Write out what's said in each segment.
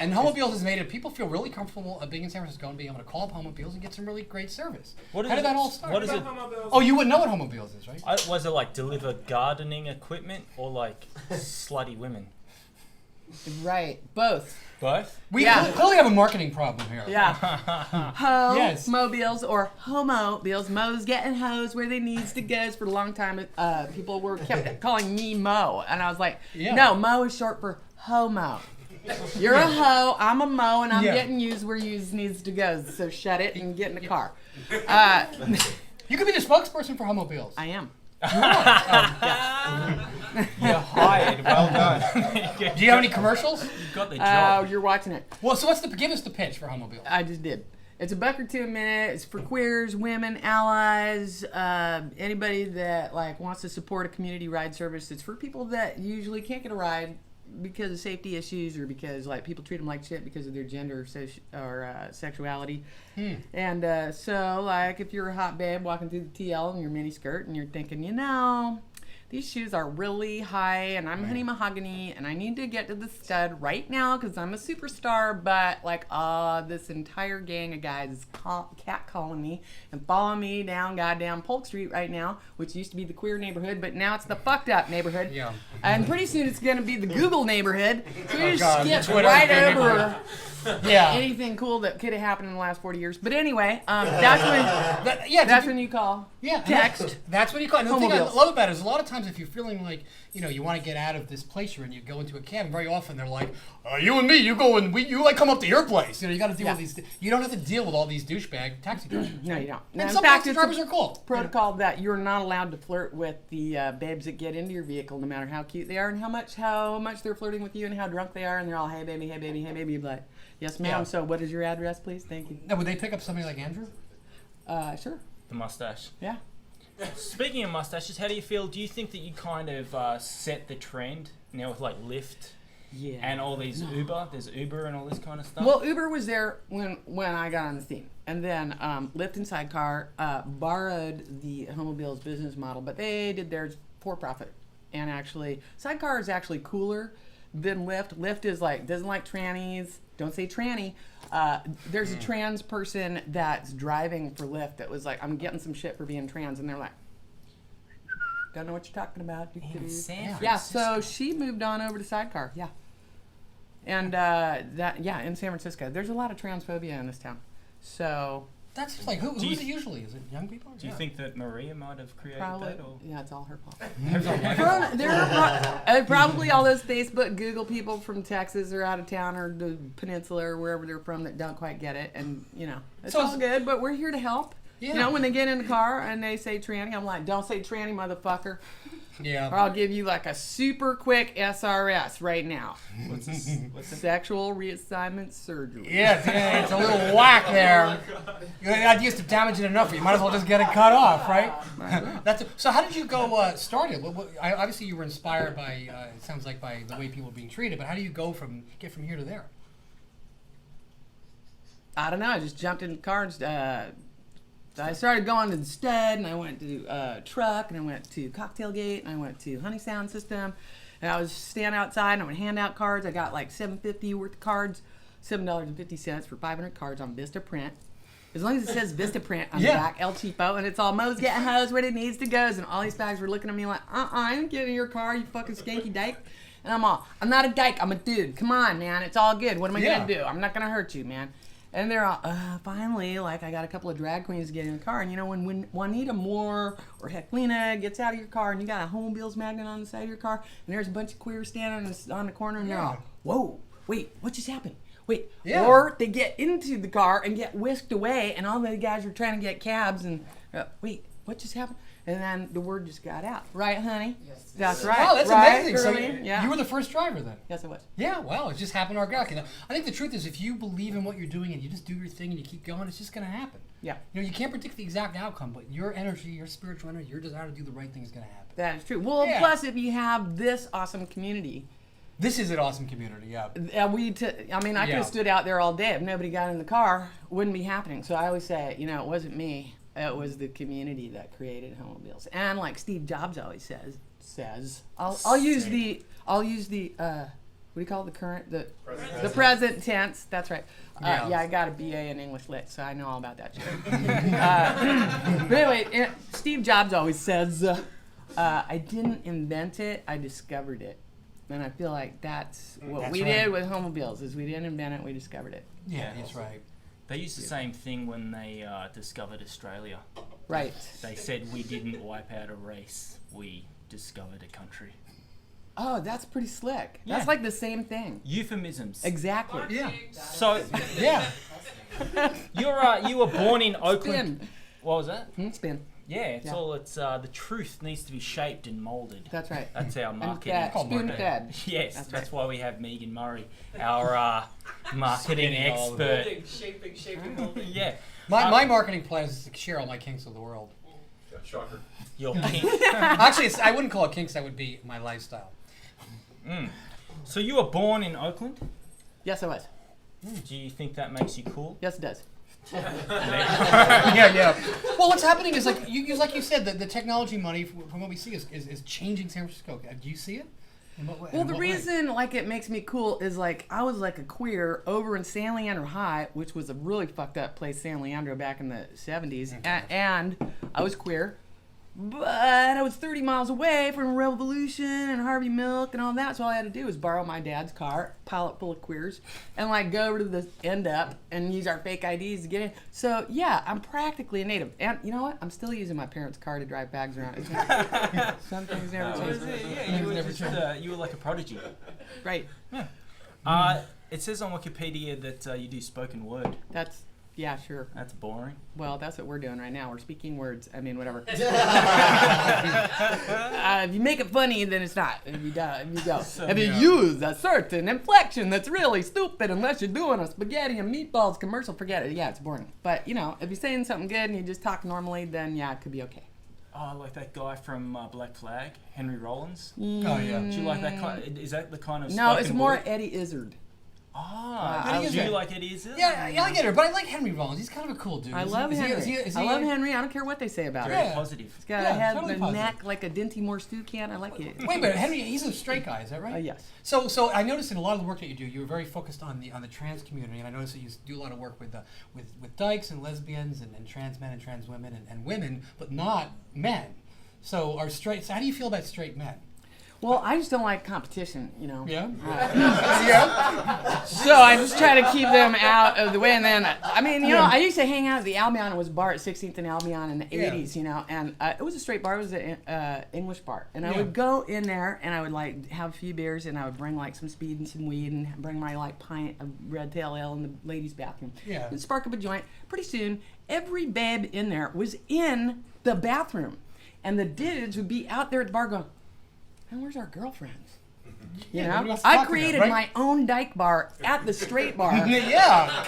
and Homobiles has made it. People feel really comfortable being in San Francisco and being able to call up Homobiles and get some really great service. How did that all start? What is it? Oh, you wouldn't know what Homobiles is, right? Was it like deliver gardening equipment or like slutty women? Right, both. Both? We clearly have a marketing problem here. Yeah. Yes. Homobiles or homobiles. Mo's getting hoes where they needs to go. For a long time, people kept calling me Mo, and I was like, no, Mo is short for homo. You're a hoe, I'm a Mo, and I'm getting used where used needs to go. So shut it and get in the car. You could be the spokesperson for Homobiles. I am. You're hired. Well done. Do you have any commercials? You got the job. You're watching it. Well, so give us the pitch for Homobiles. I just did. It's $1 or $2 a minute. It's for queers, women, allies, anybody that like wants to support a community ride service. It's for people that usually can't get a ride because of safety issues or because like people treat them like shit because of their gender or sexuality. And so like if you're a hot babe walking through the TL in your mini skirt and you're thinking, these shoes are really high and I'm honey mahogany and I need to get to the stud right now because I'm a superstar, but like this entire gang of guys is catcalling me and following me down goddamn Polk Street right now, which used to be the queer neighborhood, but now it's the fucked up neighborhood. Yeah. And pretty soon it's going to be the Google neighborhood. So we just skip right over anything cool that could have happened in the last 40 years. But anyway, that's when you call. Yeah, text. That's when you call. And the thing I love about it is a lot of times if you're feeling like, you want to get out of this place you're in, you go into a cabin, very often they're like, you and me, you go and you like come up to your place. You got to deal with these. You don't have to deal with all these douchebag taxi drivers. No, you don't. And some taxi drivers are cool. Protocol that you're not allowed to flirt with the babes that get into your vehicle, no matter how cute they are and how much they're flirting with you and how drunk they are, and they're all, hey baby, hey baby, hey baby. You're like, yes ma'am. Yeah. So what is your address, please? Thank you. Now, would they pick up somebody like Andrew? Sure. The mustache. Yeah. Speaking of mustaches, how do you feel? Do you think that you kind of set the trend now with like Lyft and all these Uber? There's Uber and all this kind of stuff. Well, Uber was there when I got on the scene. And then Lyft and Sidecar borrowed the Homobiles business model, but they did theirs for profit. And actually, Sidecar is actually cooler than Lyft. Lyft is like, doesn't like trannies. Don't say tranny. There's a trans person that's driving for Lyft that was like, I'm getting some shit for being trans. And they're like, don't know what you're talking about. Yeah, so she moved on over to Sidecar. Yeah. And in San Francisco. There's a lot of transphobia in this town. So that's like, who is it usually? Is it young people? Do you think that Maria might have created that? Or? Yeah, it's all her fault. There are probably all those Facebook, Google people from Texas or out of town or the peninsula or wherever they're from that don't quite get it. And, it's all good, but we're here to help. Yeah. When they get in the car and they say tranny, I'm like, don't say tranny, motherfucker. Yeah. Or I'll give you like a super quick SRS right now. What's this? Sexual reassignment surgery. Yeah, it's a little whack there. You're not used to damaging enough. You might as well just get it cut off, right? So how did you go started? Obviously, you were inspired by, it sounds like, by the way people are being treated, but how do you get from here to there? I don't know. I just jumped in the car and I started going to the stud, and I went to truck, and I went to Cocktail Gate, and I went to Honey Sound System, and I was standing outside, and I would hand out cards. I got like $7.50 worth of cards, $7.50 for 500 cards on Vista Print. As long as it says Vista Print on the back, El Cheapo, and it's all Mo's getting hosed where it needs to go. And all these guys were looking at me like, I ain't getting in your car, you fucking skanky dyke. And I'm not a dyke, I'm a dude. Come on, man, it's all good. What am I going to do? I'm not going to hurt you, man. And they're all, finally, like, I got a couple of drag queens getting in the car. And, when Juanita Moore or Heclina gets out of your car and you got a Homobiles magnet on the side of your car and there's a bunch of queers standing on the corner and they're all, whoa, wait, what just happened? Wait. Yeah. Or they get into the car and get whisked away and all the guys are trying to get cabs and, wait, what just happened? And then the word just got out. Right, honey? Yes. That's right. Wow, that's right, amazing. So you were the first driver then? Yes, I was. Yeah, well, it just happened organically. I think the truth is if you believe in what you're doing and you just do your thing and you keep going, it's just going to happen. Yeah. You can't predict the exact outcome, but your energy, your spiritual energy, your desire to do the right thing is going to happen. That is true. Well, plus if you have this awesome community. This is an awesome community, yeah. I could have stood out there all day. If nobody got in the car, it wouldn't be happening. So I always say, it wasn't me. It was the community that created Homobiles, and like Steve Jobs always says, I'll use the do you call it, the current, the present tense. That's right. Yeah. Yeah, I got a BA in English Lit, so I know all about that shit. But anyway, Steve Jobs always says, I didn't invent it, I discovered it. And I feel like that's what we did with Homobiles, is we didn't invent it, we discovered it. Yeah, that's right. They used the same thing when they discovered Australia. Right. They said we didn't wipe out a race, we discovered a country. Oh, that's pretty slick. Yeah. That's like the same thing. Euphemisms. Exactly. Yeah. So Yeah. you were born in Oakland. Spin. What was that? Spin. Yeah, it's the truth needs to be shaped and molded. That's right. That's our marketing. Spoon expert. fed. Yes, That's that's right. why we have Megan Murray, our marketing Spinning all of expert. Shaping, holding. Yeah. My marketing plan is to share all my kinks of the world. Yeah, shocker. Your king. Actually, I wouldn't call it kinks. That would be my lifestyle. So you were born in Oakland. Yes, I was. Do you think that makes you cool? Yes, it does. Yeah. Well, what's happening is like you said, the technology money from what we see is changing San Francisco. Do you see it? In what way? Well, In the what way? reason like it makes me cool is like I was like a queer over in San Leandro High, which was a really fucked up place, San Leandro, back in the 70s, and I was queer. But I was 30 miles away from Revolution and Harvey Milk and all that, so all I had to do was borrow my dad's car, pile it full of queers, and like go over to the end up and use our fake IDs to get in. So yeah, I'm practically a native. And you know what? I'm still using my parents' car to drive bags around. Some things never change. Yeah, you were just you were like a prodigy. Right. It says on Wikipedia that you do spoken word. Yeah, sure. That's boring. Well, that's what we're doing right now. We're speaking words. I mean, whatever. If you make it funny, then it's not. If you go. If you use a certain inflection that's really stupid, unless you're doing a spaghetti and meatballs commercial, forget it. Yeah, it's boring. But, if you're saying something good and you just talk normally, then yeah, it could be okay. Oh, like that guy from Black Flag, Henry Rollins. Oh yeah. Do you like that kind? Is that the kind of? No, it's spoken more word? Eddie Izzard. Ah, Eddie do you Izzard. like Eddie Izzard? Yeah, I get it, but I like Henry Rollins. He's kind of a cool dude. I Is love he- Henry. is he- I love Henry. I don't care what they say about Very it. Yeah. positive. He's got Yeah, a head, totally a positive. neck like a Dinty Moore stew can. I like it. Wait a minute, Henry. He's a straight guy, is that right? Yes. So I noticed in a lot of the work that you do, you're very focused on the trans community, and I noticed that you do a lot of work with dykes and lesbians and trans men and trans women and women, but not men. So how do you feel about straight men? Well, I just don't like competition, Yeah. So I just try to keep them out of the way. And then, I used to hang out at the Albion. It was a bar at 16th and Albion in the 80s, and it was a straight bar. It was an English bar. And I would go in there, and I would, like, have a few beers, and I would bring, like, some speed and some weed, and bring my, like, pint of Red Tail Ale in the ladies' bathroom. Yeah. And spark up a joint. Pretty soon, every babe in there was in the bathroom. And the dudes would be out there at the bar going, and where's our girlfriends? nobody wants to I talk to them, created right? my own dyke bar at the straight bar. Yeah.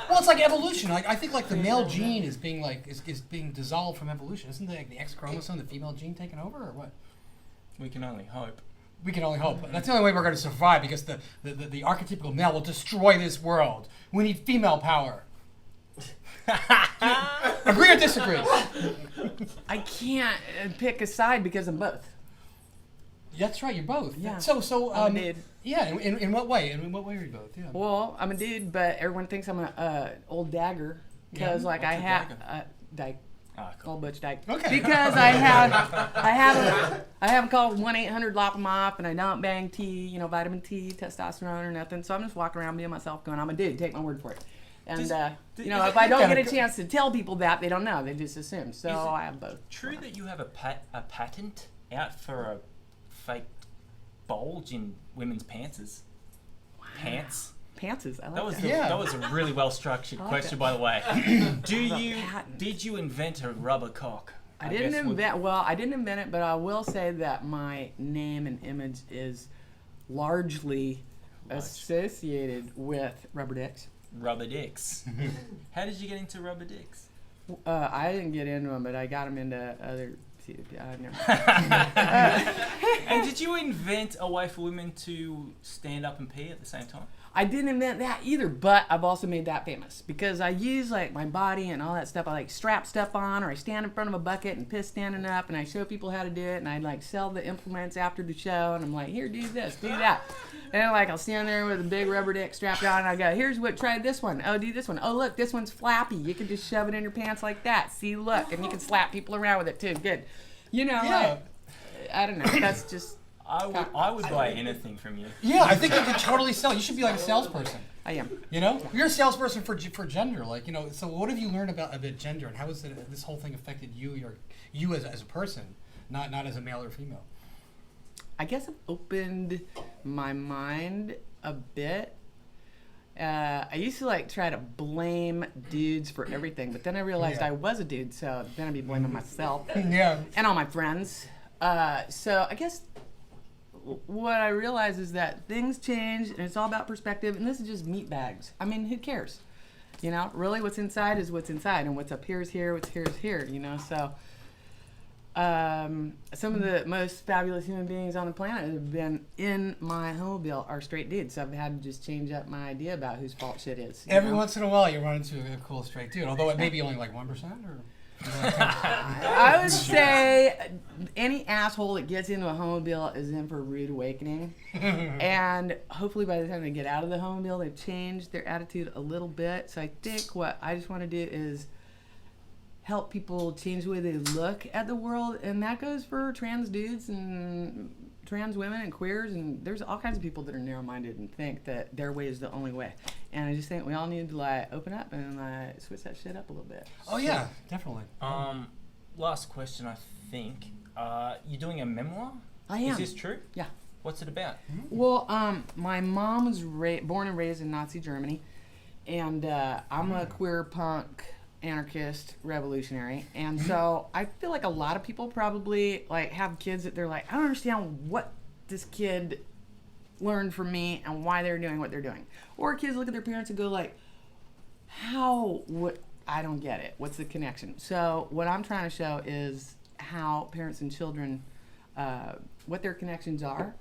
Well, it's like evolution. I think like the male gene is being is being dissolved from evolution. Isn't the X chromosome, the female gene, taken over, or what? We can only hope. We can only hope. That's the only way we're going to survive, because the archetypical male will destroy this world. We need female power. Agree or disagree? I can't pick a side because I'm both. That's right. You're both. Yeah. So I'm a dude. Yeah. In what way? In what way are you both? Yeah. Well, I'm a dude, but everyone thinks I'm a old dagger because Yeah. like What's I a have dagger? dyke. Ah, cool. Old butch dyke. Okay. Because I haven't called 1-800 lop 'em off, and I don't bang T, vitamin T, testosterone or nothing. So I'm just walking around being myself, going, I'm a dude. Take my word for it. And if I don't get a chance to tell people that, they don't know. They just assume. So I have both. True that you have a patent out for a fake bulge in women's pantses. Pants. Pantses. I like That was that. that was a really well structured I like question, that. by the way. patent. Did you invent a rubber cock? I didn't invent it, but I will say that my name and image is largely associated with rubber dicks. Rubber dicks. How did you get into rubber dicks? I didn't get into them, but I got them into other. Never. And did you invent a way for women to stand up and pee at the same time? I didn't invent that either, but I've also made that famous because I use like my body and all that stuff. I like strap stuff on, or I stand in front of a bucket and piss standing up, and I show people how to do it, and I like sell the implements after the show, and I'm like, here, do this, do that. And like I'll stand there with a big rubber dick strapped on, and I go, "Here's what. Try this one. Oh, do this one. Oh, look, this one's flappy. You can just shove it in your pants like that. See, look, and you can slap people around with it too. Good. You know, Yeah. I don't know. That's just I would buy anything from you. Yeah, I think you could totally sell. You should be like a salesperson. I am. You know, you're a salesperson for gender. Like, you know, so what have you learned about gender, and how has this whole thing affected you as a person, not as a male or female? I guess I've opened my mind a bit. I used to like try to blame dudes for everything, but then I realized I was a dude, so then I'd be blaming myself Yeah. and all my friends. So I guess what I realize is that things change, and it's all about perspective, and this is just meat bags. I mean, who cares? You know, really what's inside is what's inside, and what's up here is here, what's here is here, you know? So some of the most fabulous human beings on the planet have been in my Homobile are straight dudes, so I've had to just change up my idea about whose fault shit is. Every once in a while, you run into a cool straight dude, although it may be only like 1%, or... I would say any asshole that gets into a Homobile is in for a rude awakening. And hopefully by the time they get out of the Homobile, they've changed their attitude a little bit. So I think what I just want to do is help people change the way they look at the world. And that goes for trans dudes and trans women and queers. And there's all kinds of people that are narrow-minded and think that their way is the only way. And I just think we all need to like open up and switch that shit up a little bit. Oh yeah, definitely. Last question, I think. You're doing a memoir? I am. Is this true? Yeah. What's it about? Well, my mom was born and raised in Nazi Germany, and I'm a queer punk anarchist revolutionary, and so I feel like a lot of people probably like have kids that they're like, I don't understand what this kid learned from me and why they're doing what they're doing. Or kids look at their parents and go like, I don't get it. What's the connection? So what I'm trying to show is how parents and children, what their connections are,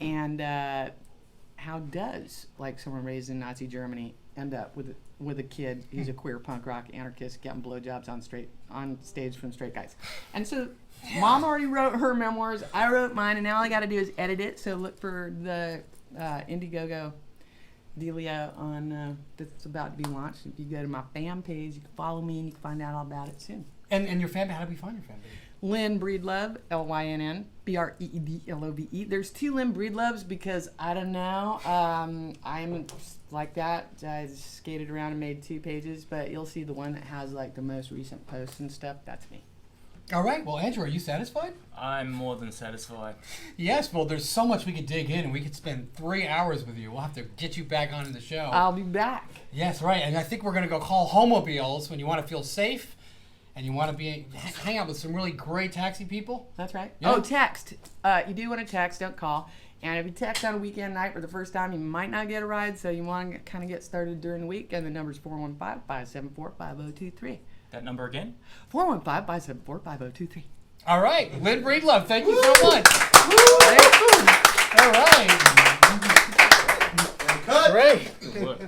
and how does like someone raised in Nazi Germany end up with a kid who's a queer punk rock anarchist getting blowjobs on stage from straight guys. And so Mom already wrote her memoirs, I wrote mine, and now all I got to do is edit it. So look for the Indiegogo dealio on that's about to be launched. If you go to my fan page, you can follow me and you can find out all about it soon. And your fan, how do we find your fan page? Lynn Breedlove, Lynn Breedlove. There's 2 Lynn Breedloves because I don't know. I'm like that. I skated around and made 2 pages, but you'll see the one that has like the most recent posts and stuff. That's me. All right. Well, Andrew, are you satisfied? I'm more than satisfied. Yes. Well, there's so much we could dig in, and we could spend 3 hours with you. We'll have to get you back onto the show. I'll be back. Yes, right. And I think we're going to go call Homobiles when you want to feel safe and you want to hang out with some really great taxi people. That's right. Yeah. Oh, text. You do want to text, don't call. And if you text on a weekend night for the first time, you might not get a ride, so you want to kind of get started during the week. And the number's 415-574-5023. That number again? 415-574-5023. All right. Lynn Breedlove, thank you so much. All right. Cut. Great. Good work.